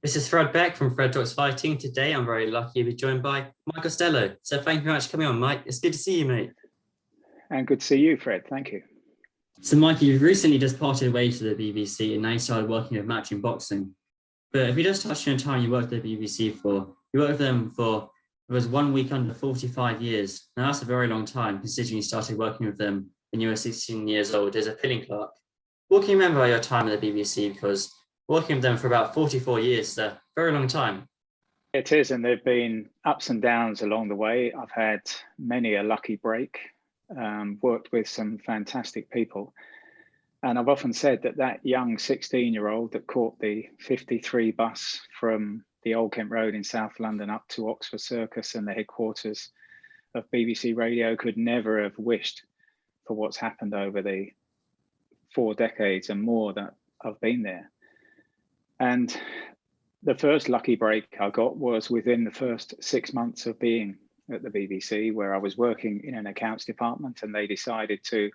This is Fred Beck from Fred Talks Fighting. Today, I'm very lucky to be joined by Mike Costello. So thank you very much for coming on, Mike. It's good to see you, mate. And good to see you, Fred. Thank you. So, Mike, you've recently just parted ways to the BBC and now you started working with Matchroom Boxing. But if you just touch on the time you worked at the BBC for, you worked with them for, it was 1 week under 45 years. Now, that's a very long time, considering you started working with them when you were 16 years old as a filling clerk. What can you remember about your time at the BBC? Because working with them for about 44 years is a very long time. It is, and there have been ups and downs along the way. I've had many a lucky break, worked with some fantastic people. And I've often said that young 16-year-old that caught the 53 bus from the Old Kent Road in South London up to Oxford Circus and the headquarters of BBC Radio could never have wished for what's happened over the 4 decades and more that I've been there. And the first lucky break I got was within the first 6 months of being at the BBC, where I was working in an accounts department, and they decided to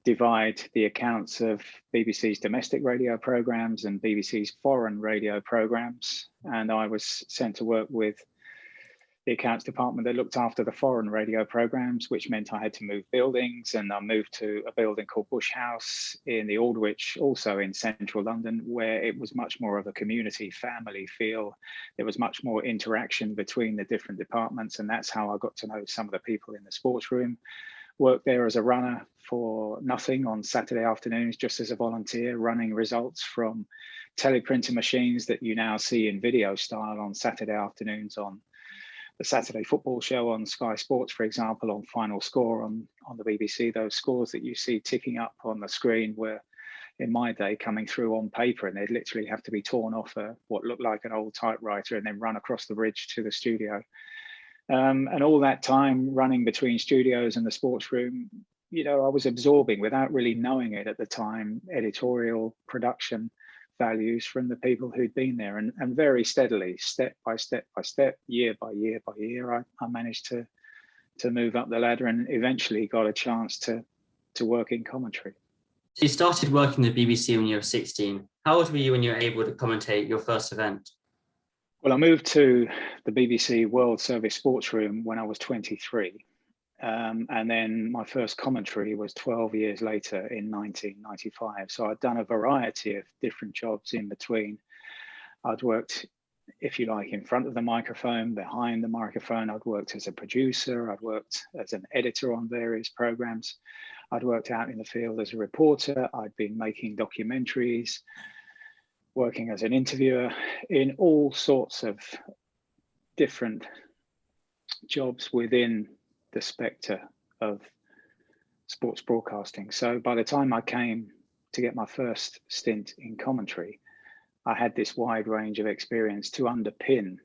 divide the accounts of BBC's domestic radio programs and BBC's foreign radio programs. And I was sent to work with the accounts department that looked after the foreign radio programs, which meant I had to move buildings, and I moved to a building called Bush House in the Aldwych, also in central London, where it was much more of a community family feel. There was much more interaction between the different departments, and that's how I got to know some of the people in the sports room. Worked there as a runner for nothing on Saturday afternoons, just as a volunteer, running results from teleprinter machines that you now see in video style on Saturday afternoons on the Saturday football show on Sky Sports, for example, on Final Score on the BBC. Those scores that you see ticking up on the screen were, in my day, coming through on paper, and they'd literally have to be torn off what looked like an old typewriter and then run across the bridge to the studio. And all that time running between studios and the sports room, you know, I was absorbing, without really knowing it at the time, editorial production values from the people who'd been there, and very steadily, step by step by step, year by year by year, I managed to move up the ladder and eventually got a chance to work in commentary. So you started working at the BBC when you were 16. How old were you when you were able to commentate your first event? Well, I moved to the BBC World Service Sports Room when I was 23. And then my first commentary was 12 years later in 1995. So I'd done a variety of different jobs in between. I'd worked, if you like, in front of the microphone, behind the microphone. I'd worked as a producer. I'd worked as an editor on various programs. I'd worked out in the field as a reporter. I'd been making documentaries, working as an interviewer in all sorts of different jobs within the spectre of sports broadcasting. So by the time I came to get my first stint in commentary, I had this wide range of experience to underpin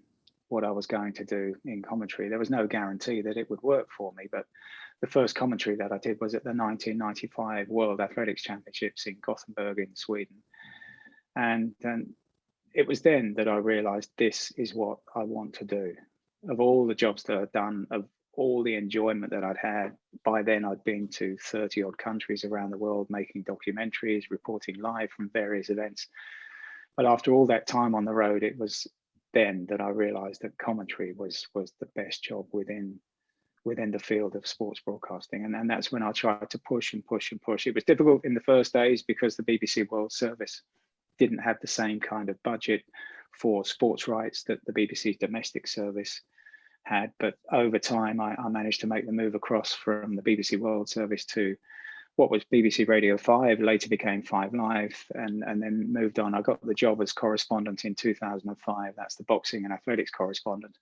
what I was going to do in commentary. There was no guarantee that it would work for me, but the first commentary that I did was at the 1995 World Athletics Championships in Gothenburg in Sweden. And it was then that I realized this is what I want to do. Of all the jobs that I'd done, of all the enjoyment that I'd had, by then I'd been to 30 odd countries around the world, making documentaries, reporting live from various events. But after all that time on the road, it was then that I realized that commentary was the best job within the field of sports broadcasting. And that's when I tried to push and push and push. It was difficult in the first days because the BBC World Service didn't have the same kind of budget for sports rights that the BBC's domestic service had. But over time, I managed to make the move across from the BBC World Service to what was BBC Radio 5, later became 5 Live, and then moved on. I got the job as correspondent in 2005. That's the boxing and athletics correspondent.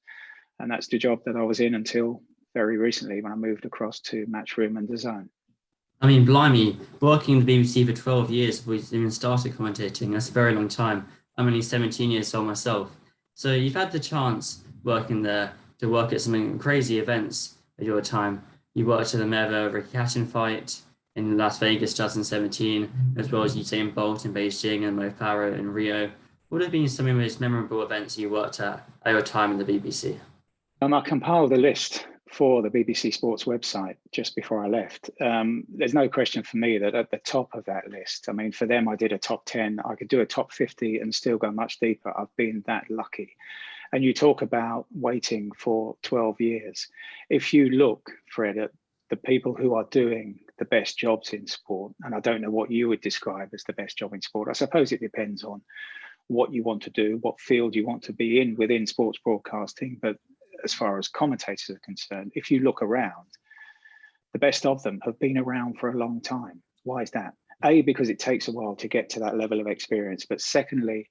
And that's the job that I was in until very recently when I moved across to Matchroom and DAZN. I mean, blimey, working in the BBC for 12 years before you even started commentating, that's a very long time. I'm only 17 years old myself. So you've had the chance working there to work at some crazy events at your time. You worked at the Mayweather Ricky Hatton fight in Las Vegas 2017, as well as Usain Bolt in Beijing and Mo Farah in Rio. What have been some of the most memorable events you worked at your time in the BBC? I compiled a list for the BBC Sports website just before I left, there's no question for me that at the top of that list, I mean, for them, I did a top 10. I could do a top 50 and still go much deeper. I've been that lucky. And you talk about waiting for 12 years. If you look, Fred, at the people who are doing the best jobs in sport, and I don't know what you would describe as the best job in sport. I suppose it depends on what you want to do, what field you want to be in within sports broadcasting. But as far as commentators are concerned, if you look around, the best of them have been around for a long time. Why is that? A, because it takes a while to get to that level of experience. But secondly,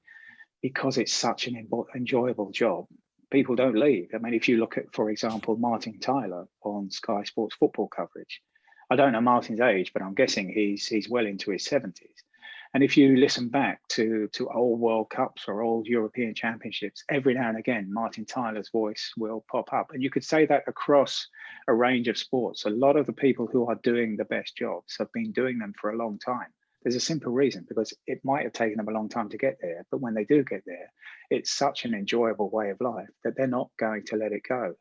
because it's such an enjoyable job, people don't leave. I mean, if you look at, for example, Martin Tyler on Sky Sports football coverage, I don't know Martin's age, but I'm guessing he's well into his 70s. And if you listen back to old World Cups or old European Championships, every now and again, Martin Tyler's voice will pop up. And you could say that across a range of sports. A lot of the people who are doing the best jobs have been doing them for a long time. There's a simple reason, because it might have taken them a long time to get there, but when they do get there, it's such an enjoyable way of life that they're not going to let it go.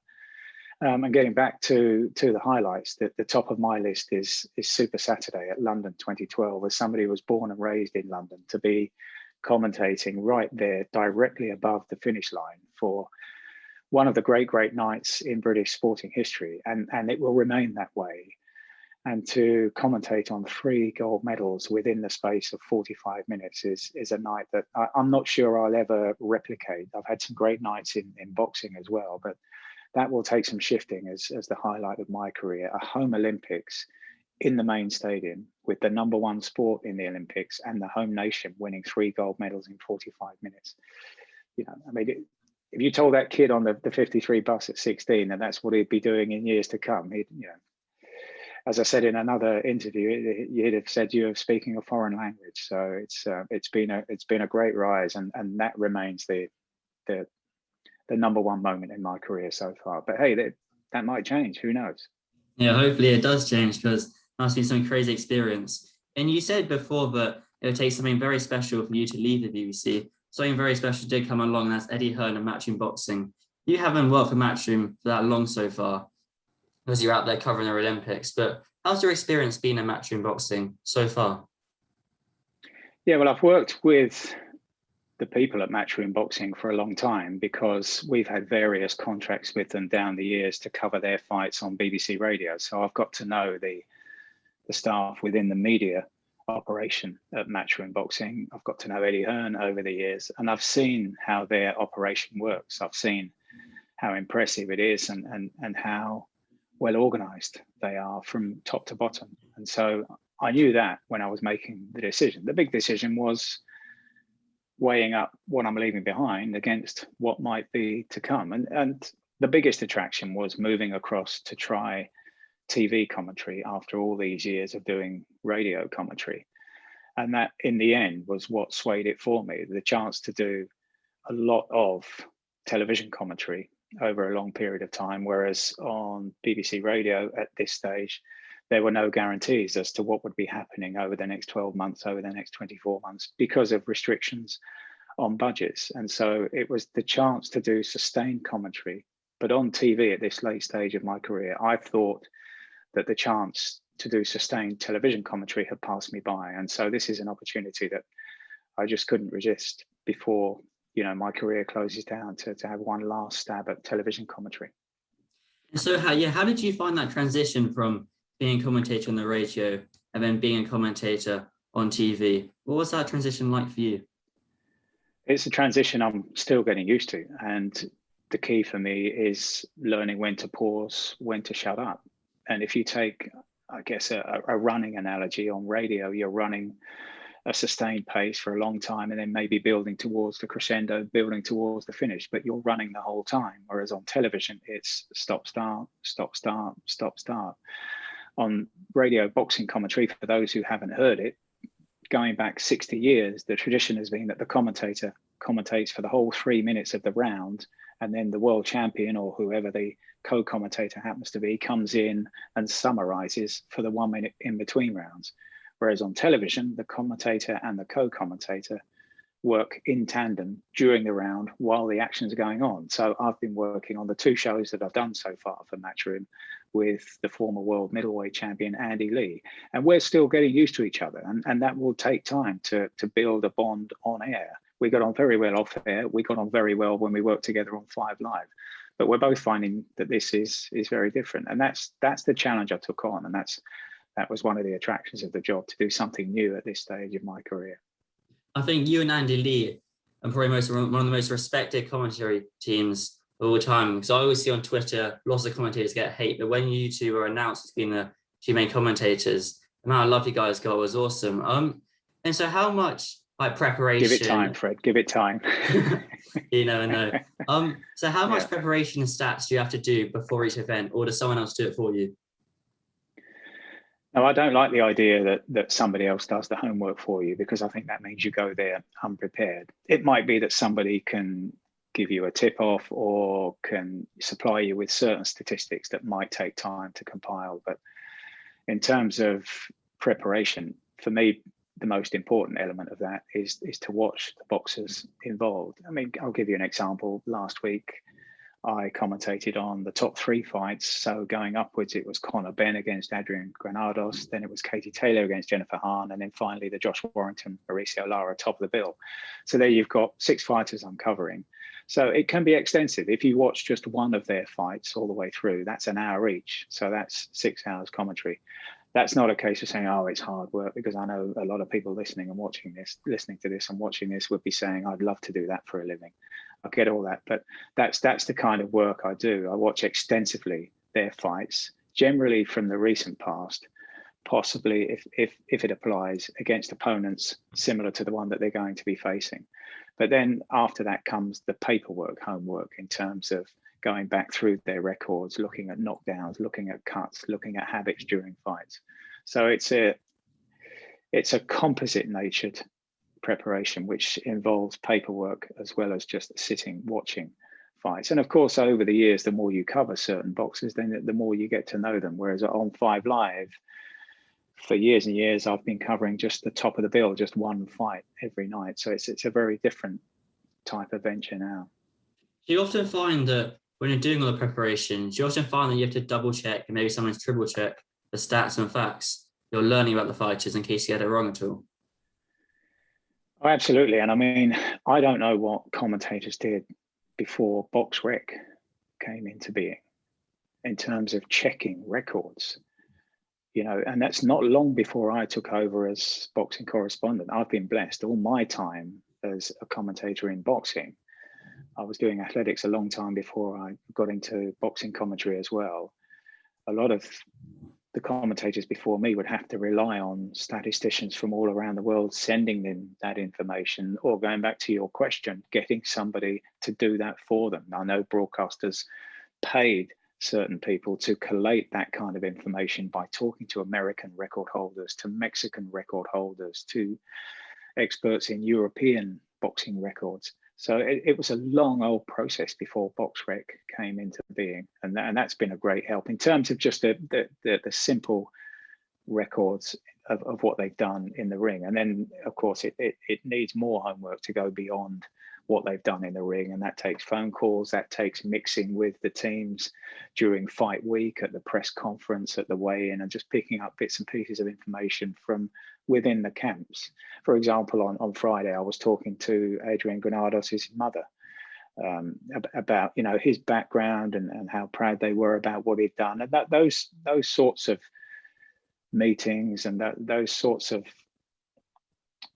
And getting back to the highlights, the top of my list is Super Saturday at London 2012, as somebody who was born and raised in London, to be commentating right there directly above the finish line for one of the great nights in British sporting history, and it will remain that way. And to commentate on 3 gold medals within the space of 45 minutes is a night that I'm not sure I'll ever replicate. I've had some great nights in boxing as well, but that will take some shifting as the highlight of my career. A home Olympics in the main stadium with the #1 sport in the Olympics and the home nation winning 3 gold medals in 45 minutes. You know, I mean, if you told that kid on the 53 bus at 16 that that's what he'd be doing in years to come, he'd, you know, as I said in another interview, you'd have said you were speaking a foreign language. So it's been a great rise, and that remains the #1 moment in my career so far. But hey, that might change. Who knows? Yeah, hopefully it does change, because it must be some crazy experience. And you said before that it would take something very special for you to leave the BBC. Something very special did come along, and that's Eddie Hearn and Matchroom Boxing. You haven't worked for Matchroom for that long so far, because you're out there covering the Olympics. But how's your experience been in Matchroom Boxing so far? Yeah, well, I've worked with the people at Matchroom Boxing for a long time, because we've had various contracts with them down the years to cover their fights on BBC Radio. So I've got to know the staff within the media operation at Matchroom Boxing. I've got to know Eddie Hearn over the years, and I've seen how their operation works. I've seen how impressive it is, and how well organized they are from top to bottom. And so I knew that when I was making the decision. The big decision was weighing up what I'm leaving behind against what might be to come. And the biggest attraction was moving across to try TV commentary after all these years of doing radio commentary. And that, in the end, was what swayed it for me, the chance to do a lot of television commentary over a long period of time, whereas on BBC Radio at this stage, there were no guarantees as to what would be happening over the next 12 months, over the next 24 months, because of restrictions on budgets. And so it was the chance to do sustained commentary. But on TV at this late stage of my career, I thought that the chance to do sustained television commentary had passed me by. And so this is an opportunity that I just couldn't resist before, you know, my career closes down, to have one last stab at television commentary. So how did you find that transition from being a commentator on the radio and then being a commentator on TV? What was that transition like for you? It's a transition I'm still getting used to. And the key for me is learning when to pause, when to shut up. And if you take, I guess, a running analogy on radio, you're running a sustained pace for a long time and then maybe building towards the crescendo, building towards the finish, but you're running the whole time. Whereas on television, it's stop, start, stop, start, stop, start. On radio boxing commentary, for those who haven't heard it, going back 60 years, the tradition has been that the commentator commentates for the whole 3 minutes of the round, and then the world champion, or whoever the co-commentator happens to be, comes in and summarizes for the 1 minute in between rounds. Whereas on television, the commentator and the co-commentator work in tandem during the round while the actions are going on. So I've been working on the 2 shows that I've done so far for Matchroom with the former world middleweight champion Andy Lee, and we're still getting used to each other, and that will take time to build a bond on air. We got on very well off air. We got on very well when we worked together on 5 Live, but we're both finding that this is very different, and that's the challenge I took on, and that was one of the attractions of the job, to do something new at this stage of my career. I think you and Andy Lee are probably one of the most respected commentary teams of all time, because I always see on Twitter lots of commentators get hate, but when you two were announced as being the 2 main commentators, the amount of love you guys got was awesome. And so how much like preparation? Give it time, Fred. Give it time. You never know. So how much preparation and stats do you have to do before each event, or does someone else do it for you? No, I don't like the idea that somebody else does the homework for you, because I think that means you go there unprepared. It might be that somebody can give you a tip off or can supply you with certain statistics that might take time to compile. But in terms of preparation, for me, the most important element of that is to watch the boxers involved. I mean, I'll give you an example. Last week, I commentated on the top 3 fights. So going upwards, it was Conor Benn against Adrian Granados, then it was Katie Taylor against Jennifer Hahn, and then finally the Josh Warrington, Mauricio Lara top of the bill. So there you've got 6 fighters I'm covering. So it can be extensive. If you watch just one of their fights all the way through, that's an hour each. So that's 6 hours commentary. That's not a case of saying, oh, it's hard work, because I know a lot of people listening to this and watching this would be saying, I'd love to do that for a living. I get all that, but that's the kind of work I do. I watch extensively their fights, generally from the recent past, possibly if it applies against opponents similar to the one that they're going to be facing. But then after that comes the paperwork, homework, in terms of going back through their records, looking at knockdowns, looking at cuts, looking at habits during fights. So it's a composite natured preparation, which involves paperwork as well as just sitting watching fights. And of course, over the years, the more you cover certain boxers, then the more you get to know them. Whereas on 5 Live, for years and years, I've been covering just the top of the bill, just one fight every night. So it's a very different type of venture now. Do you often find that when you're doing all the preparations, you often find that you have to double check and maybe someone's triple check the stats and facts you're learning about the fighters in case you get it wrong at all? Oh, absolutely. And I mean, I don't know what commentators did before BoxRec came into being in terms of checking records, and that's not long before I took over as boxing correspondent. I've been blessed all my time as a commentator in boxing. I was doing athletics a long time before I got into boxing commentary as well. A lot of the commentators before me would have to rely on statisticians from all around the world sending them that information, or going back to your question, getting somebody to do that for them. I know broadcasters paid certain people to collate that kind of information by talking to American record holders, to Mexican record holders, to experts in European boxing records. So it was a long old process before BoxRec came into being, and that's been a great help in terms of just the simple records of what they've done in the ring. And then, of course, it needs more homework to go beyond what they've done in the ring, and that takes phone calls, that takes mixing with the teams during fight week, at the press conference, at the weigh-in, and just picking up bits and pieces of information from within the camps. For example, on Friday, I was talking to Adrian Granados' mother about his background and how proud they were about what he'd done, and those sorts of meetings and those sorts of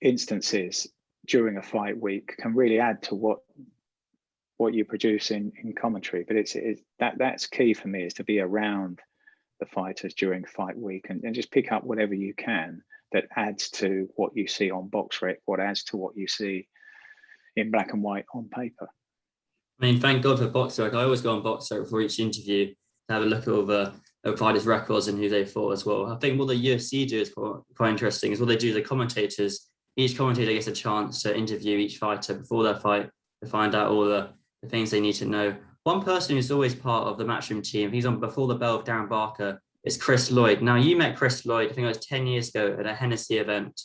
instances during a fight week can really add to what you produce in commentary. But that's key for me, is to be around the fighters during fight week and just pick up whatever you can that adds to what you see on BoxRec, what adds to what you see in black and white on paper. I mean, thank God for BoxRec. I always go on BoxRec for each interview to have a look at all the fighters' records and who they fought as well. I think what the UFC do is quite interesting, is what they do, the commentators. Each commentator gets a chance to interview each fighter before their fight to find out all the things they need to know. One person who's always part of the Matchroom team, he's on Before the Bell with Darren Barker, is Chris Lloyd. Now, you met Chris Lloyd, I think it was 10 years ago at a Hennessy event,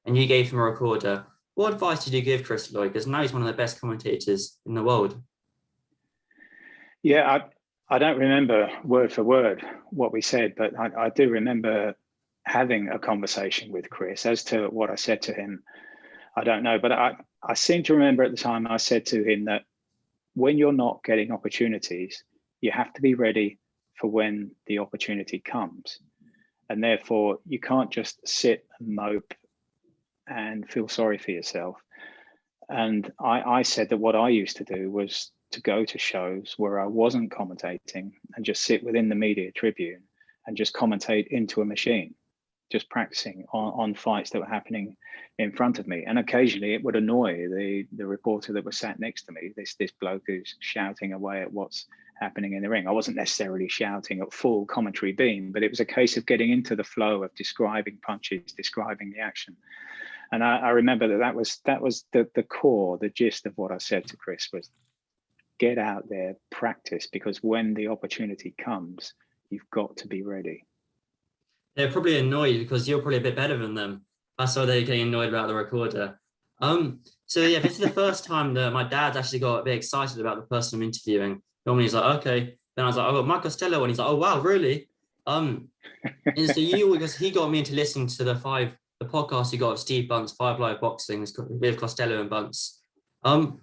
and you gave him a recorder. What advice did you give Chris Lloyd? Because now he's one of the best commentators in the world. Yeah, I don't remember word for word what we said, but I do remember having a conversation with Chris. As to what I said to him, I don't know, but I seem to remember at the time I said to him that when you're not getting opportunities, you have to be ready for when the opportunity comes. And therefore, you can't just sit and mope and feel sorry for yourself. And I said that what I used to do was to go to shows where I wasn't commentating and just sit within the media tribune and just commentate into a machine, just practicing on fights that were happening in front of me. And occasionally it would annoy the reporter that was sat next to me, this bloke who's shouting away at what's happening in the ring. I wasn't necessarily shouting at full commentary beam, but it was a case of getting into the flow of describing punches, describing the action. And I remember that was the core, the gist of what I said to Chris was, get out there, practice, because when the opportunity comes, you've got to be ready. They're probably annoyed because you're probably a bit better than them. That's why they're getting annoyed about the recorder. So yeah, this is the first time that my dad's actually got a bit excited about the person I'm interviewing. Normally he's like, okay. Then I was like, I got Mike Costello, and he's like, oh wow, really? And so because he got me into listening to the podcast you got of Steve Bunce, 5 Live Boxing with Costello and Bunce.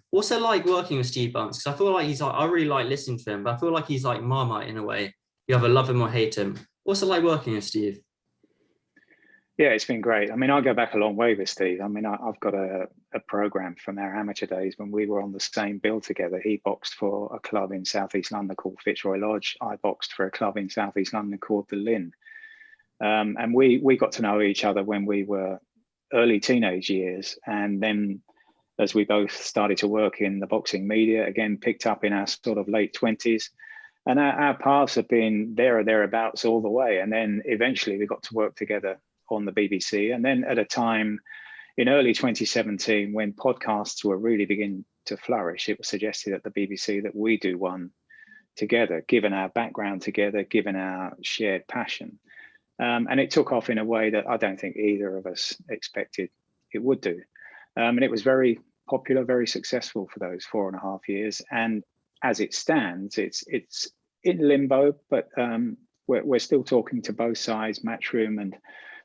What's it like working with Steve Bunce? Because I feel like I really like listening to him, but I feel like he's like Marmite in a way. You either love him or hate him. What's it like working with Steve? Yeah, it's been great. I mean, I go back a long way with Steve. I mean, I've got a program from our amateur days when we were on the same bill together. He boxed for a club in Southeast London called Fitzroy Lodge. I boxed for a club in Southeast London called the Lynn. And we got to know each other when we were early teenage years. And then as we both started to work in the boxing media, again, picked up in our sort of late 20s. And our paths have been there or thereabouts all the way. And then eventually we got to work together on the BBC. And then at a time in early 2017, when podcasts were really beginning to flourish, it was suggested at the BBC that we do one together, given our background together, given our shared passion. And it took off in a way that I don't think either of us expected it would do. And it was very popular, very successful for those 4.5 years. And as it stands, it's in limbo, but we're still talking to both sides. Matchroom and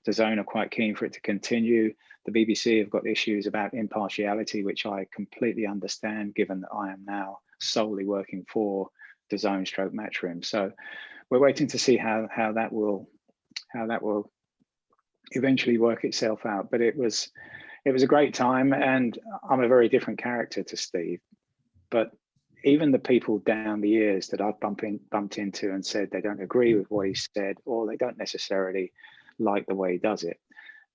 DAZN are quite keen for it to continue. The BBC have got issues about impartiality, which I completely understand, given that I am now solely working for DAZN / Matchroom. So we're waiting to see how that will eventually work itself out. But it was a great time, and I'm a very different character to Steve. But even the people down the years that I've bumped into and said they don't agree with what he said, or they don't necessarily like the way he does it,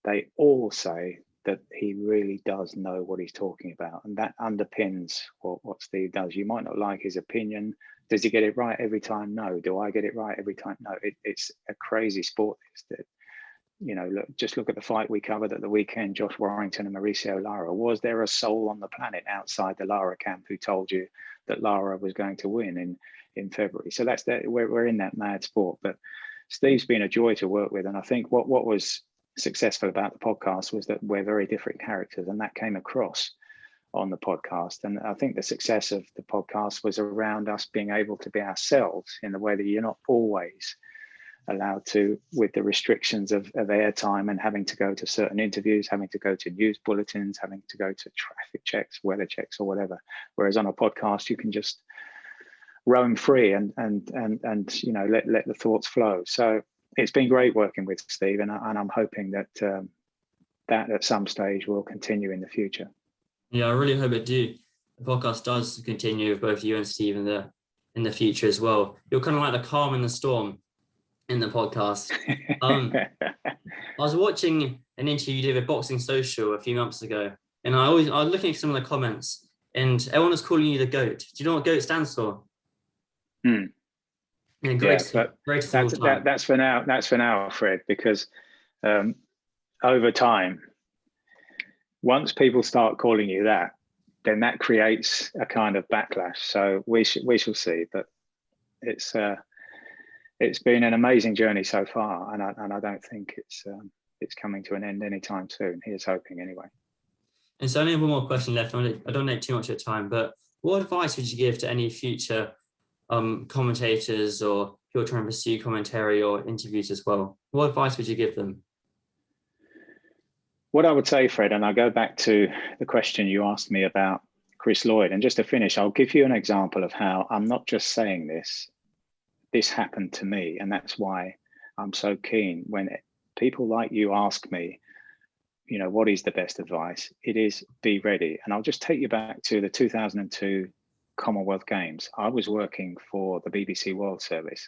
they all say that he really does know what he's talking about. And that underpins what Steve does. You might not like his opinion. Does he get it right every time? No. Do I get it right every time? No. It's a crazy sport. Just look at the fight we covered at the weekend, Josh Warrington and Mauricio Lara. Was there a soul on the planet outside the Lara camp who told you that Lara was going to win in February? So that's that. We're in that mad sport. But Steve's been a joy to work with. And I think what was successful about the podcast was that we're very different characters, and that came across on the podcast. And I think the success of the podcast was around us being able to be ourselves in the way that you're not always allowed to, with the restrictions of airtime and having to go to certain interviews, having to go to news bulletins, having to go to traffic checks, weather checks, or whatever. Whereas on a podcast, you can just roam free and let the thoughts flow. So it's been great working with Steve, and I'm hoping that that at some stage will continue in the future. Yeah, I really hope it do. The podcast does continue with both you and Steve in the future as well. You're kind of like the calm in the storm in the podcast. I was watching an interview you did with Boxing Social a few months ago, and I was looking at some of the comments, and everyone was calling you the GOAT. Do you know what GOAT stands for? Yeah, great of all time. That's for now. That's for now, Fred, because over time, once people start calling you that, then that creates a kind of backlash. So we shall see. But it's been an amazing journey so far, and I don't think it's coming to an end anytime soon. Here's hoping, anyway. And so only one more question left. I don't take too much of your time, but what advice would you give to any future commentators or people trying to pursue commentary or interviews as well? What advice would you give them? What I would say, Fred, and I go back to the question you asked me about Chris Lloyd, and just to finish, I'll give you an example of how I'm not just saying this. This happened to me, and that's why I'm so keen when people like you ask me, you know, what is the best advice? It is be ready. And I'll just take you back to the 2002 Commonwealth Games. I was working for the BBC World Service,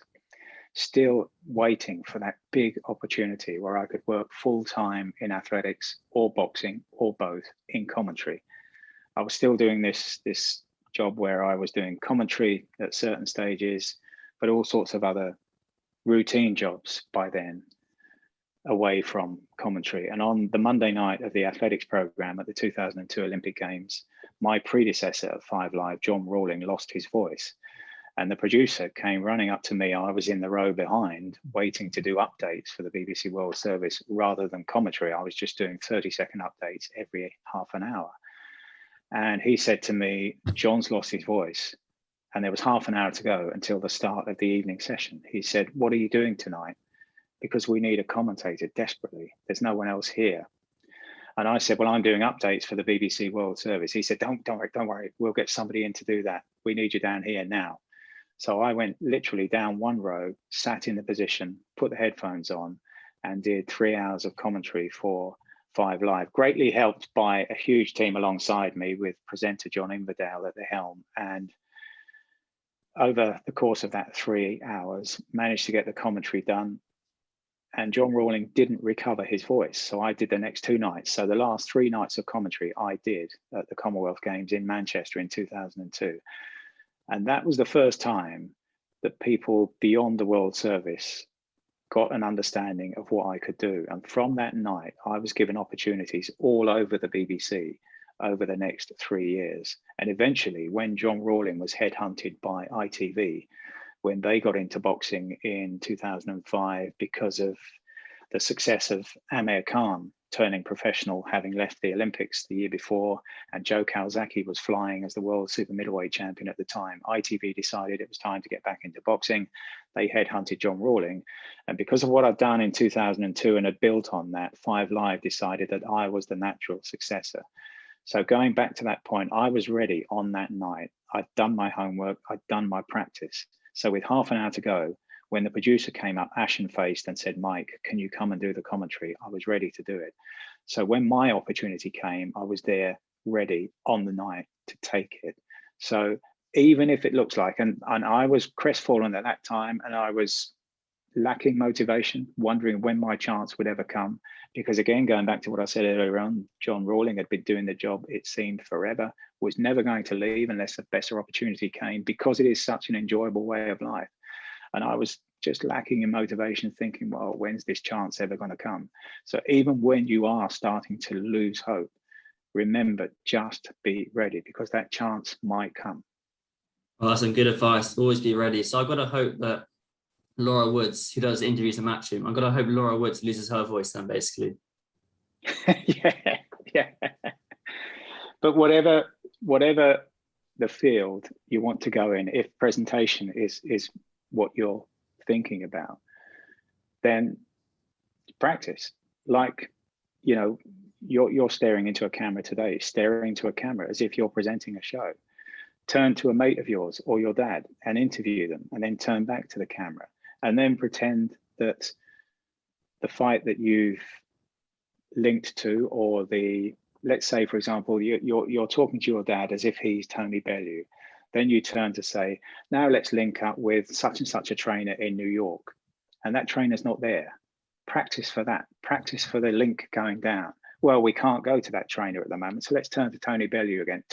still waiting for that big opportunity where I could work full time in athletics or boxing or both in commentary. I was still doing this job where I was doing commentary at certain stages, but all sorts of other routine jobs by then away from commentary. And on the Monday night of the athletics program at the 2002 Olympic Games, my predecessor at 5 Live, John Rawling, lost his voice. And the producer came running up to me. I was in the row behind, waiting to do updates for the BBC World Service rather than commentary. I was just doing 30-second updates every half an hour. And he said to me, John's lost his voice. And there was half an hour to go until the start of the evening session. He said, what are you doing tonight? Because we need a commentator desperately. There's no one else here. And I said, well, I'm doing updates for the BBC World Service. He said, don't worry. We'll get somebody in to do that. We need you down here now. So I went literally down one row, sat in the position, put the headphones on, and did 3 hours of commentary for 5 Live, greatly helped by a huge team alongside me with presenter John Inverdale at the helm. And over the course of that 3 hours, managed to get the commentary done. And John Rawling didn't recover his voice. So I did the next 2 nights. So the last 3 nights of commentary I did at the Commonwealth Games in Manchester in 2002. And that was the first time that people beyond the World Service got an understanding of what I could do. And from that night, I was given opportunities all over the BBC over the next 3 years. And eventually, when John Rawling was headhunted by ITV, when they got into boxing in 2005 because of the success of Amir Khan turning professional, having left the Olympics the year before, and Joe Calzaghe was flying as the world super middleweight champion at the time, ITV decided it was time to get back into boxing. They headhunted John Rawling. And because of what I'd done in 2002 and had built on that, 5 Live decided that I was the natural successor. So going back to that point, I was ready on that night. I'd done my homework, I'd done my practice. So with half an hour to go, when the producer came up ashen-faced and said, Mike, can you come and do the commentary? I was ready to do it. So when my opportunity came, I was there ready on the night to take it. So even if it looks like, and I was crestfallen at that time, and I was lacking motivation, wondering when my chance would ever come. Because again, going back to what I said earlier on, John Rawling had been doing the job, it seemed forever, was never going to leave unless a better opportunity came, because it is such an enjoyable way of life. And I was just lacking in motivation, thinking, well, when's this chance ever going to come? So even when you are starting to lose hope, remember, just be ready, because that chance might come. Well, that's some good advice. Always be ready. So I've got to hope that Laura Woods, who does interviews in Matchroom, I've got to hope Laura Woods loses her voice then, basically. yeah. But whatever the field you want to go in, if presentation is what you're thinking about, then practice. Like, you know, you're staring into a camera today, staring into a camera as if you're presenting a show. Turn to a mate of yours or your dad and interview them, and then turn back to the camera, and then pretend that the fight that you've linked to, or let's say, for example, you're talking to your dad as if he's Tony Bellew. Then you turn to say, now let's link up with such and such a trainer in New York. And that trainer's not there. Practice for that. Practice for the link going down. Well, we can't go to that trainer at the moment, so let's turn to Tony Bellew again.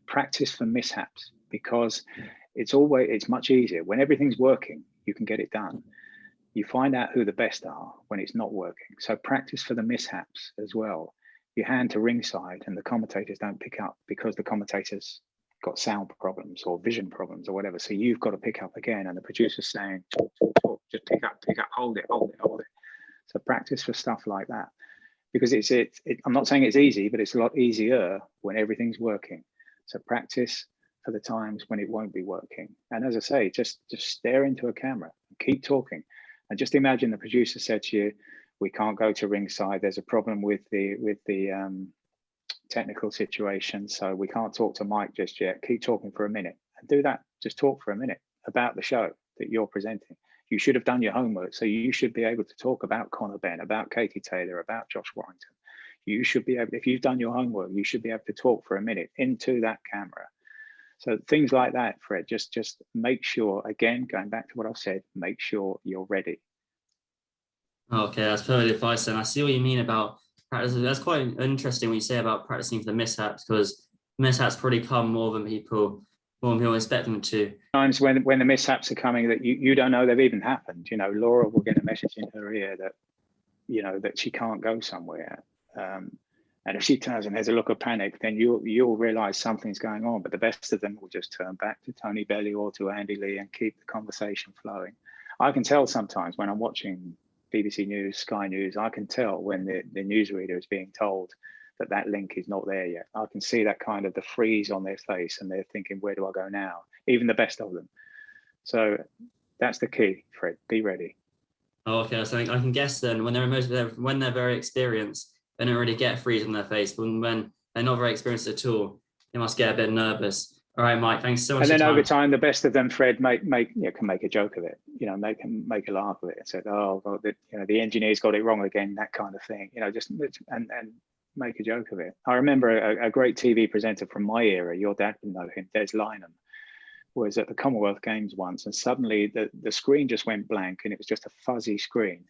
Practice for mishaps, because it's much easier. When everything's working, you can get it done. You find out who the best are when it's not working. So practice for the mishaps as well. You hand to ringside and the commentators don't pick up because the commentators got sound problems or vision problems or whatever. So you've got to pick up again, and the producer's saying, talk, just pick up, hold it. So practice for stuff like that, because I'm not saying it's easy, but it's a lot easier when everything's working. So practice for the times when it won't be working. And as I say, just stare into a camera, keep talking. And just imagine the producer said to you, we can't go to ringside. There's a problem with the technical situation. So we can't talk to Mike just yet. Keep talking for a minute and do that. Just talk for a minute about the show that you're presenting. You should have done your homework. So you should be able to talk about Conor Benn, about Katie Taylor, about Josh Warrington. You should be able, if you've done your homework, you should be able to talk for a minute into that camera. So things like that, Fred, just make sure, again, going back to what I've said, make sure you're ready. Okay, that's perfect advice. And I see what you mean about practice. That's quite interesting what you say about practicing for the mishaps, because mishaps probably come more than people expect them to. Times when the mishaps are coming that you don't know they've even happened. You know, Laura will get a message in her ear that, you know, that she can't go somewhere. And if she turns and there's a look of panic, then you'll realize something's going on. But the best of them will just turn back to Tony Bellew or to Andy Lee and keep the conversation flowing. I can tell sometimes when I'm watching BBC News, Sky News, I can tell when the newsreader is being told that link is not there yet. I can see that kind of the freeze on their face and they're thinking, where do I go now? Even the best of them. So that's the key, Fred, be ready. Oh, okay, so I can guess then when when they're very experienced, they don't really get freeze on their face. But when they're not very experienced at all, they must get a bit nervous. All right, Mike, thanks so much. And then over time, the best of them, Fred, can make a joke of it. You know, make a laugh of it and say, "Oh, God, the engineers got it wrong again," that kind of thing. You know, just and make a joke of it. I remember a great TV presenter from my era. Your dad would know him, Des Lynam, was at the Commonwealth Games once, and suddenly the screen just went blank, and it was just a fuzzy screen.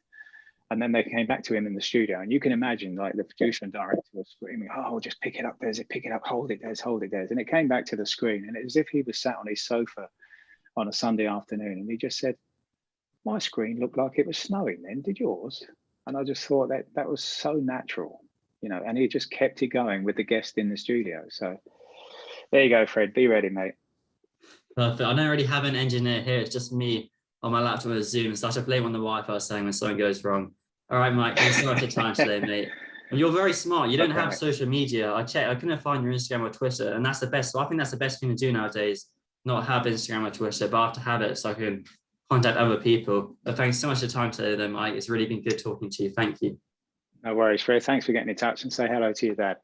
And then they came back to him in the studio, and you can imagine like the producer and director was screaming, "Oh, just pick it up, Des, pick it up, hold it, Des, hold it, Des." And it came back to the screen, and it was as if he was sat on his sofa on a Sunday afternoon, and he just said, "My screen looked like it was snowing then, did yours?" And I just thought that was so natural, you know, and he just kept it going with the guest in the studio. So there you go, Fred, be ready, mate. Perfect. I don't really have an engineer here. It's just me on my laptop with Zoom, so I should blame on the Wi-Fi saying when something goes wrong. All right, Mike, thanks so much for your time today, mate. And you're very smart. You don't have social media. I checked. I couldn't find your Instagram or Twitter, and that's the best. So I think that's the best thing to do nowadays. Not have Instagram or Twitter, but I have to have it so I can contact other people. But thanks so much for your time today, though, Mike. It's really been good talking to you. Thank you. No worries, Fred. Thanks for getting in touch, and say hello to your dad.